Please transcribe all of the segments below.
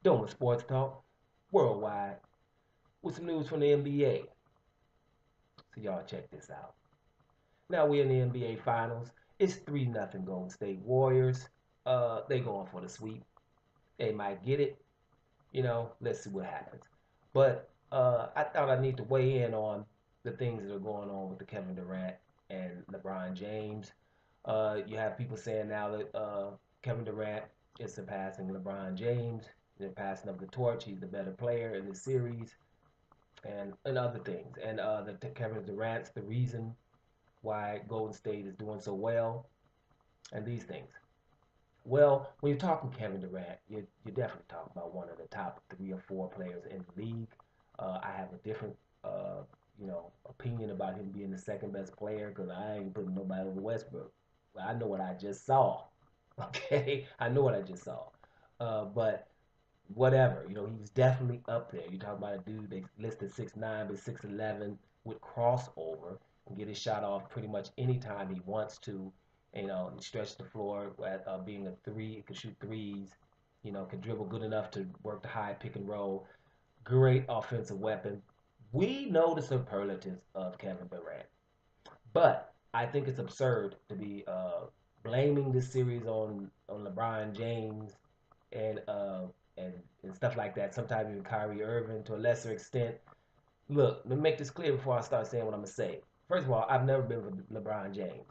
Doing sports talk worldwide with some news from the NBA. So y'all check this out. Now we're in the NBA Finals. It's 3-0 Golden State Warriors. They going for the sweep. They might get it. Let's see what happens. But I thought I need to weigh in on the things that are going on with the Kevin Durant and LeBron James. You have people saying now that Kevin Durant is surpassing LeBron James. They're passing up the torch. He's the better player in the series, and other things. And Kevin Durant's the reason why Golden State is doing so well, and these things. Well, when you're talking Kevin Durant, you're definitely talking about one of the top 3 or 4 players in the league. I have a different, opinion about him being the second best player because I ain't putting nobody over Westbrook. I know what I just saw. Okay, I know what I just saw. But whatever, he's definitely up there. You're talking about a dude they listed 6'9", but 6'11" with crossover and get his shot off pretty much anytime he wants to. And stretch the floor at being a three, can shoot threes. Can dribble good enough to work the high pick and roll. Great offensive weapon. We know the superlatives of Kevin Durant, but I think it's absurd to be blaming this series on LeBron James and uh, and and stuff like that. Sometimes even Kyrie Irving to a lesser extent. Look, let me make this clear before I start saying what I'm gonna say. First of all, I've never been with LeBron James,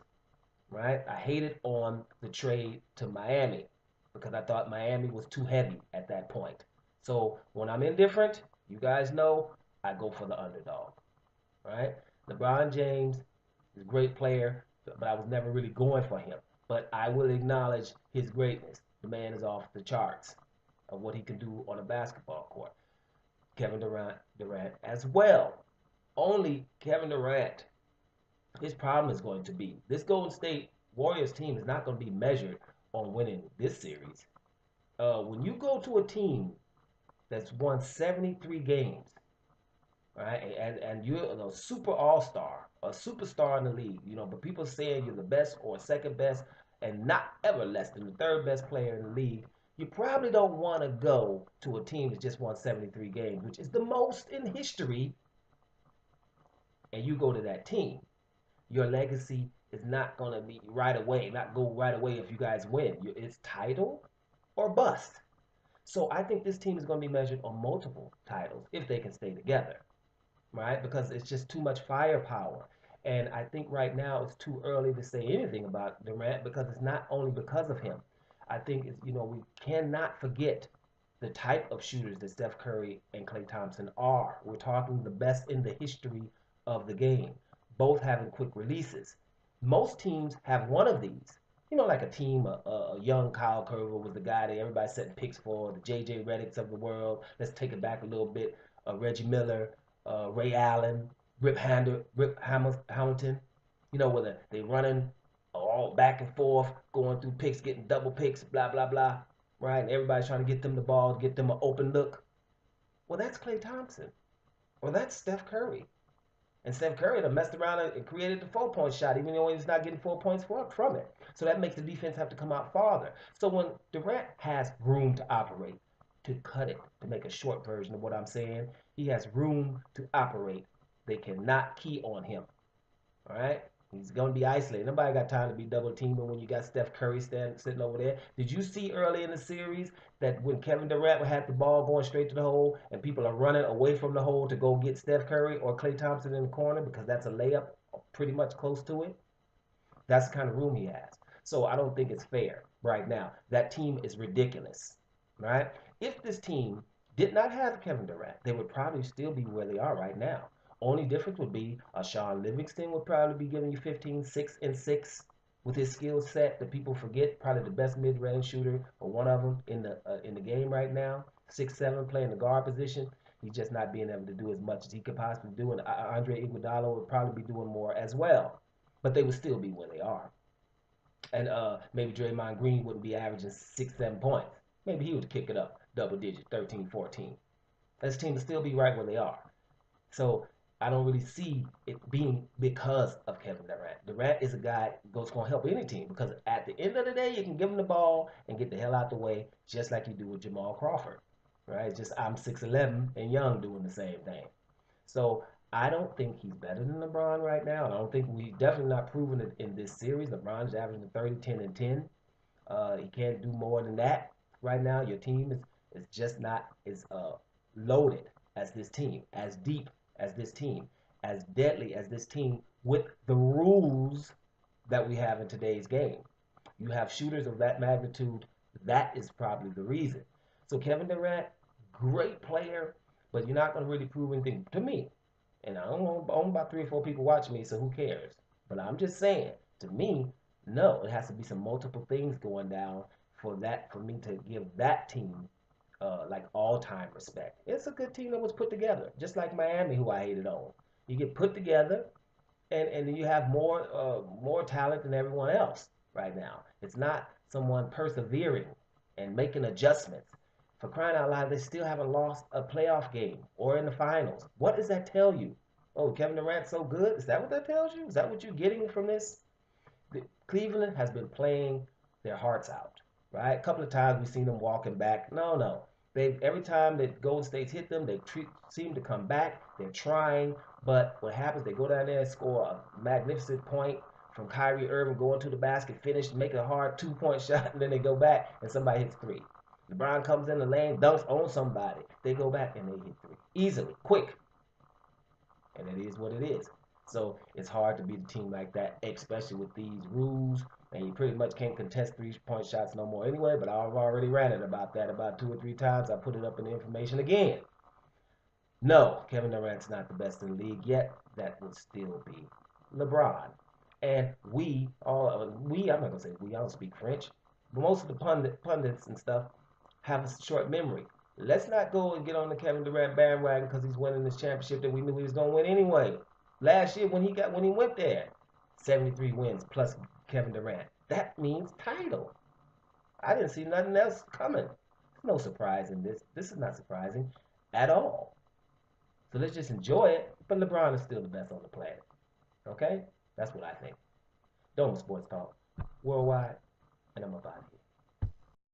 right? I hated on the trade to Miami because I thought Miami was too heavy at that point. So when I'm indifferent, you guys know I go for the underdog, right? LeBron James is a great player, but I was never really going for him. But I will acknowledge his greatness. The man is off the charts of what he can do on a basketball court. Kevin Durant as well. Only Kevin Durant, his problem is going to be this Golden State Warriors team is not going to be measured on winning this series. When you go to a team that's won 73 games, right, and you're a super all star, a superstar in the league, but people saying you're the best or second best and not ever less than the third best player in the league, you probably don't want to go to a team that just won 73 games, which is the most in history, and you go to that team. Your legacy is not going to be right away, not go right away if you guys win. It's title or bust. So I think this team is going to be measured on multiple titles if they can stay together, right? Because it's just too much firepower. And I think right now it's too early to say anything about Durant because it's not only because of him. I think we cannot forget the type of shooters that Steph Curry and Klay Thompson are. We're talking the best in the history of the game, both having quick releases. Most teams have one of these. Like a team, a young Kyle Korver was the guy that everybody setting picks for, the J.J. Reddicks of the world. Let's take it back a little bit. Reggie Miller, Ray Allen, Rip Hamilton. Where they running all back and forth, going through picks, getting double picks, blah blah blah, right? And everybody's trying to get them the ball, get them an open look. Well, that's Klay Thompson, or that's Steph Curry. And Steph Curry done messed around and created the 4-point shot, even though he's not getting 4 points from it. So that makes the defense have to come out farther. So when Durant has room to operate, to cut it, to make a short version of what I'm saying, he has room to operate. They cannot key on him. All right? He's going to be isolated. Nobody got time to be double teaming when you got Steph Curry sitting over there. Did you see early in the series that when Kevin Durant had the ball going straight to the hole and people are running away from the hole to go get Steph Curry or Klay Thompson in the corner because that's a layup pretty much close to it? That's the kind of room he has. So I don't think it's fair right now. That team is ridiculous, right? If this team did not have Kevin Durant, they would probably still be where they are right now. Only difference would be Sean Livingston would probably be giving you 15, 6 and 6 with his skill set that people forget. Probably the best mid-range shooter or one of them in the game right now. 6'7", playing the guard position. He's just not being able to do as much as he could possibly do. And Andre Iguodala would probably be doing more as well. But they would still be where they are. And maybe Draymond Green wouldn't be averaging 6, 7 points. Maybe he would kick it up double digit, 13, 14. This team would still be right where they are. So I don't really see it being because of Kevin Durant. Durant is a guy that's going to help any team because at the end of the day, you can give him the ball and get the hell out the way, just like you do with Jamal Crawford, right? It's just I'm 6'11" and young doing the same thing. So I don't think he's better than LeBron right now. And I don't think we definitely not proven it in this series. LeBron's averaging 30, 10, and 10. He can't do more than that right now. Your team is just not as loaded as this team, as deep as this team, as deadly as this team with the rules that we have in today's game. You have shooters of that magnitude. That is probably the reason. So Kevin Durant, great player, but you're not going to really prove anything to me. And I don't know, only about 3 or 4 people watch me, so who cares? But I'm just saying, to me, no, it has to be some multiple things going down for me to give that team like all time respect. It's a good team that was put together, just like Miami, who I hated on. You get put together, and you have more talent than everyone else right now. It's not someone persevering and making adjustments. For crying out loud, they still haven't lost a playoff game or in the finals. What does that tell you? Oh, Kevin Durant's so good. Is that what that tells you? Is that what you're getting from this? Cleveland has been playing their hearts out, right? A couple of times we've seen them walking back. No, no. They every time that Golden State's hit them, seem to come back. They're trying, but what happens? They go down there and score a magnificent point from Kyrie Irving going to the basket, finish, make a hard 2-point shot, and then they go back and somebody hits three. LeBron comes in the lane, dunks on somebody. They go back and they hit three easily, quick, and it is what it is. So it's hard to beat a team like that, especially with these rules. And you pretty much can't contest 3-point shots no more anyway. But I've already ranted about that about 2 or 3 times. I put it up in the information again. No, Kevin Durant's not the best in the league yet. That would still be LeBron. And I'm not gonna say we. I don't speak French, but most of the pundits and stuff have a short memory. Let's not go and get on the Kevin Durant bandwagon because he's winning this championship that we knew he was gonna win anyway. Last year when he went there, 73 wins plus Kevin Durant. That means title. I didn't see nothing else coming. There's no surprise in this. This is not surprising at all. So let's just enjoy it. But LeBron is still the best on the planet. Okay? That's what I think. Dome Sports Talk worldwide, and I'm about here.